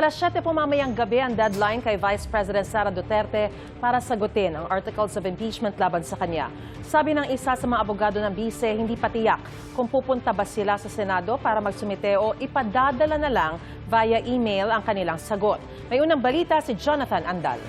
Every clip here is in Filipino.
7 po mamayang gabi ang deadline kay Vice President Sara Duterte para sagutin ang articles of impeachment laban sa kanya. Sabi ng isa sa mga abogado ng bise, hindi patiyak kung pupunta ba sila sa Senado para magsumite o ipadadala na lang via email ang kanilang sagot. May unang balita si Jonathan Andal.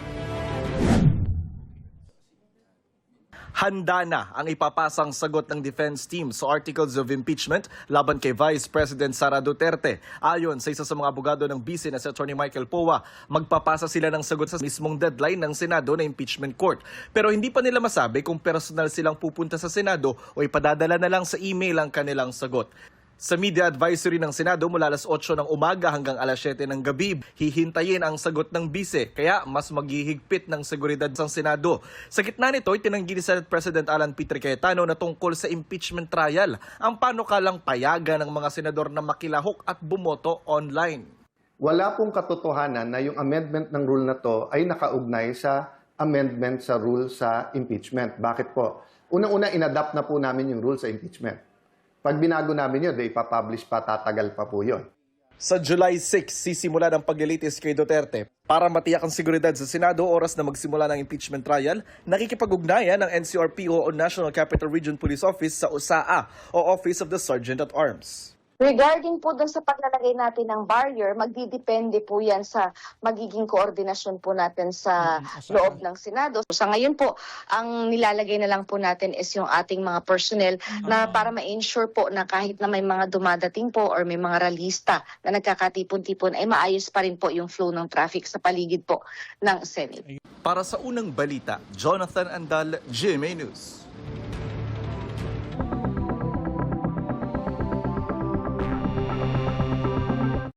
Handa na ang ipapasang sagot ng defense team sa articles of impeachment laban kay Vice President Sara Duterte. Ayon sa isa sa mga abogado ng bise na si Atty. Michael Poa, magpapasa sila ng sagot sa mismong deadline ng Senado na impeachment court. Pero hindi pa nila masabi kung personal silang pupunta sa Senado o ipadadala na lang sa email ang kanilang sagot. Sa media advisory ng Senado mula alas 8 ng umaga hanggang alas 7 ng gabi, hihintayin ang sagot ng bise, kaya mas maghihigpit ng seguridad sa Senado. Sa gitna nito, itinanggi ni Senate President Alan P. Cayetano na tungkol sa impeachment trial ang panukalang payagan ng mga senador na makilahok at bumoto online. Wala pong katotohanan na yung amendment ng rule na to ay nakaugnay sa amendment sa rule sa impeachment. Bakit po? Unang-una, inadapt na po namin yung rule sa impeachment. Pag binago namin yun, ipapublish pa, tatagal pa po yun. Sa July 6, sisimula ng paglilitis kay Duterte. Para matiyak ang seguridad sa Senado, oras na magsimula ng impeachment trial, nakikipag-ugnayan ng NCRPO o National Capital Region Police Office sa USAA o Office of the Sergeant at Arms. Regarding po dun sa paglalagay natin ng barrier, magdidepende po yan sa magiging koordinasyon po natin sa loob ng Senado. Sa ngayon po, ang nilalagay na lang po natin is yung ating mga personnel na para ma-ensure po na kahit na may mga dumadating po or may mga ralista na nagkakatipon-tipon, ay maayos pa rin po yung flow ng traffic sa paligid po ng Senate. Para sa unang balita, Jonathan Andal, GMA News.